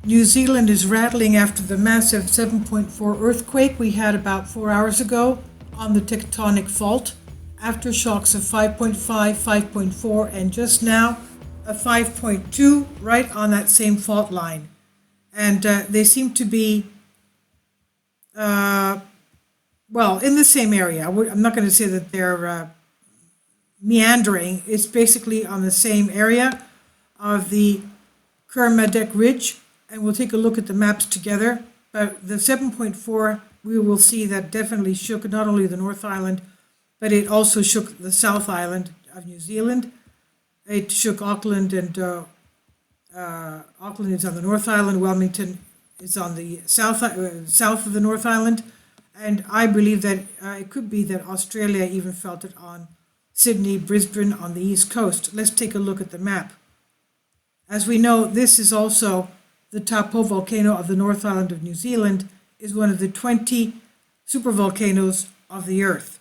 New Zealand is rattling after the massive 7.4 earthquake we had about 4 hours ago on the tectonic fault. Aftershocks of 5.5, 5.4, and just now a 5.2 right on that same fault line. And they seem to be, well, in the same area. I'm not going to say that they're meandering. It's basically on the same area of the Kermadec Ridge. And we'll take a look at the maps together. But the 7.4, we will see that definitely shook not only the North Island, but it also shook the South Island of New Zealand. It shook Auckland, and Auckland is on the North Island. Wellington is on the south of the North Island. And I believe that it could be that Australia even felt it on Sydney, Brisbane, on the East Coast. Let's take a look at the map. As we know, this is also the Taupo volcano of the North Island of New Zealand, is one of the 20 supervolcanoes of the Earth.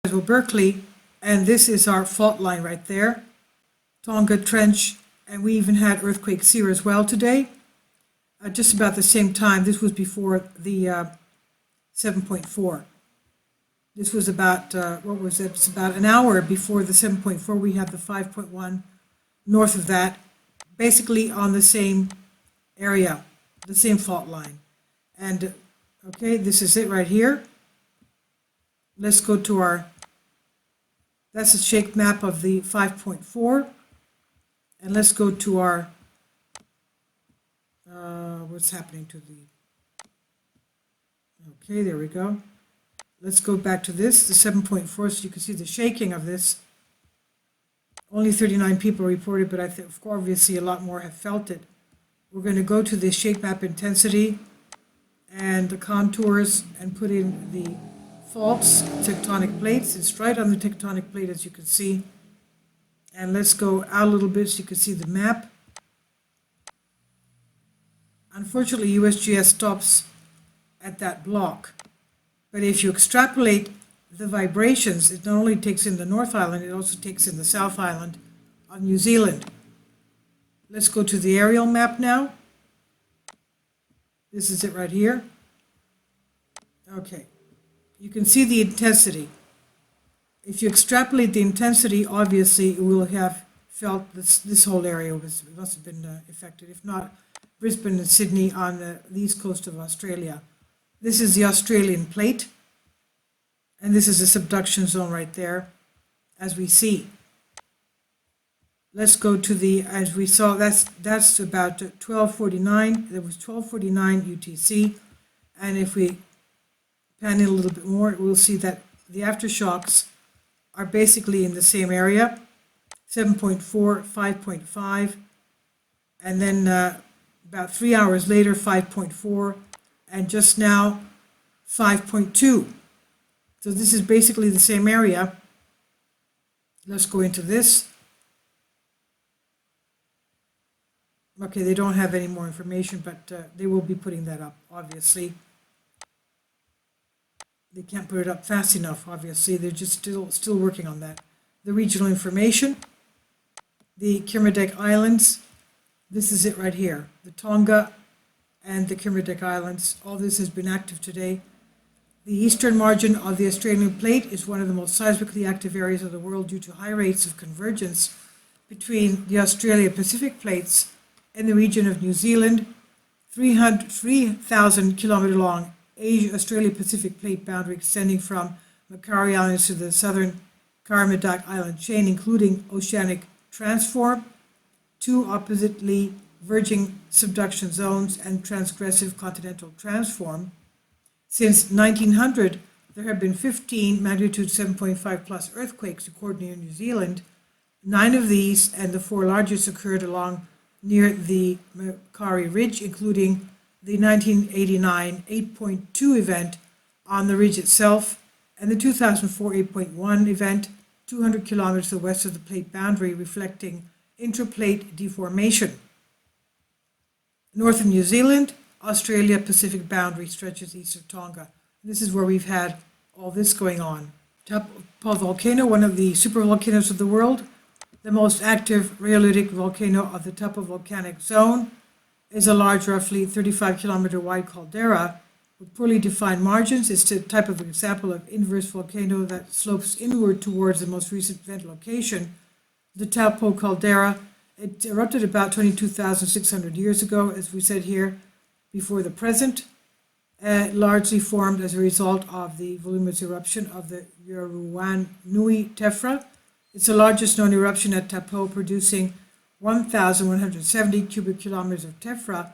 Berkeley, and this is our fault line right there, Tonga Trench, and we even had earthquakes here as well today, just about the same time. This was before the 7.4. This was about, what was it? It's about an hour before the 7.4. We had the 5.1 north of that, basically on the same area, the same fault line. And, okay, this is it right here. Let's go to our, that's a shake map of the 5.4. And let's go to our, what's happening to the, okay, there we go. Let's go back to this, the 7.4, so you can see the shaking of this. Only 39 people reported, but I think obviously a lot more have felt it. We're going to go to the shake map intensity and the contours and put in the faults, tectonic plates. It's right on the tectonic plate, as you can see. And let's go out a little bit so you can see the map. Unfortunately, USGS stops at that block. But if you extrapolate the vibrations, it not only takes in the North Island, it also takes in the South Island of New Zealand. Let's go to the aerial map now. This is it right here. Okay. You can see the intensity. If you extrapolate the intensity, obviously it will have felt this whole area must have been affected. If not, Brisbane and Sydney on the east coast of Australia. This is the Australian plate. And this is a subduction zone right there, as we see. Let's go to the, as we saw, that's about 1249. There was 1249 UTC. And if we pan in a little bit more, we'll see that the aftershocks are basically in the same area, 7.4, 5.5, and then about 3 hours later, 5.4, and just now, 5.2. So this is basically the same area. Let's go into this. Okay, they don't have any more information, but they will be putting that up, obviously. They can't put it up fast enough, obviously. They're just still working on that. The regional information, the Kermadec Islands, this is it right here. The Tonga and the Kermadec Islands, all this has been active today. The eastern margin of the Australian plate is one of the most seismically active areas of the world due to high rates of convergence between the Australia-Pacific plates and the region of New Zealand. 3,000 kilometer long Australia-Pacific plate boundary extending from Macquarie Islands to the southern Kermadec Island chain, including oceanic transform, two oppositely verging subduction zones, and transgressive continental transform. Since 1900, there have been 15 magnitude 7.5 plus earthquakes recorded near New Zealand. 9 of these, and the 4 largest, occurred along near the Macquarie Ridge, including the 1989 8.2 event on the ridge itself, and the 2004 8.1 event 200 kilometers to the west of the plate boundary, reflecting intraplate deformation. North of New Zealand, Australia-Pacific boundary stretches east of Tonga. This is where we've had all this going on. Taupo volcano, one of the supervolcanoes of the world, The most active rhyolitic volcano of the Taupo volcanic zone is a large, roughly 35-kilometer wide caldera with poorly defined margins. It's the type of example of inverse volcano that slopes inward towards the most recent vent location, the Taupo caldera. It erupted about 22,600 years ago, as we said here, before the present, largely formed as a result of the voluminous eruption of the Nui tephra. It's the largest known eruption at Taupo, producing 1,170 cubic kilometers of tephra.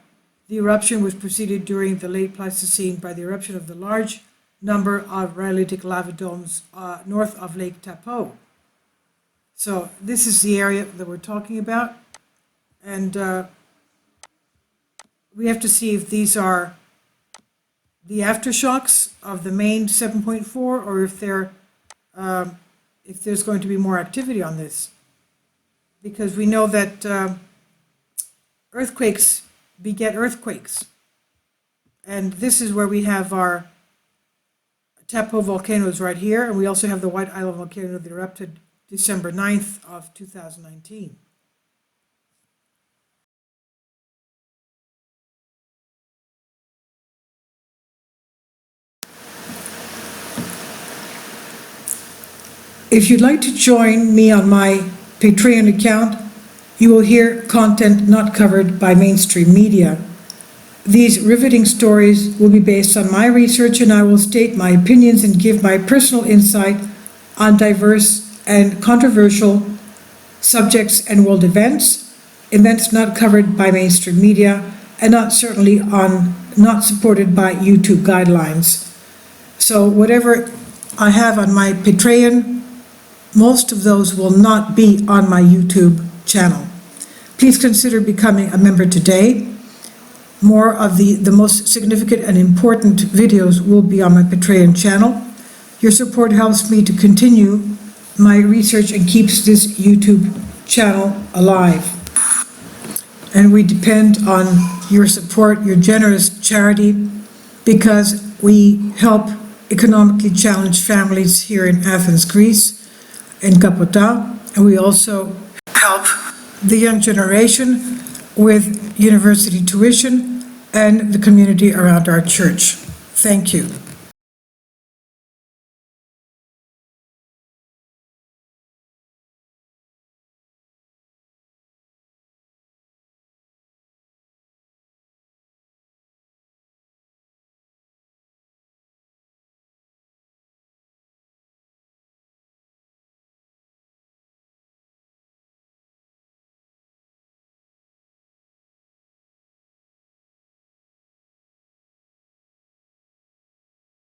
The eruption was preceded during the late Pleistocene by the eruption of the large number of rhyolitic lava domes north of Lake Taupo. So this is the area that we're talking about, and we have to see if these are the aftershocks of the main 7.4, or if there's going to be more activity on this, because we know that earthquakes beget earthquakes, and this is where we have our Taupo volcanoes right here, and we also have the White Island volcano that erupted December 9th of 2019. If you'd like to join me on my Patreon account, you will hear content not covered by mainstream media. These riveting stories will be based on my research, and I will state my opinions and give my personal insight on diverse and controversial subjects and world events not covered by mainstream media, and not supported by YouTube guidelines. So whatever I have on my Patreon, most of those will not be on my YouTube channel. Please consider becoming a member today. More of the most significant and important videos will be on my Patreon channel. Your support helps me to continue my research and keeps this YouTube channel alive. And we depend on your support, your generous charity, because we help economically challenged families here in Athens, Greece, in Kapota, and we also help the young generation with university tuition and the community around our church. Thank you.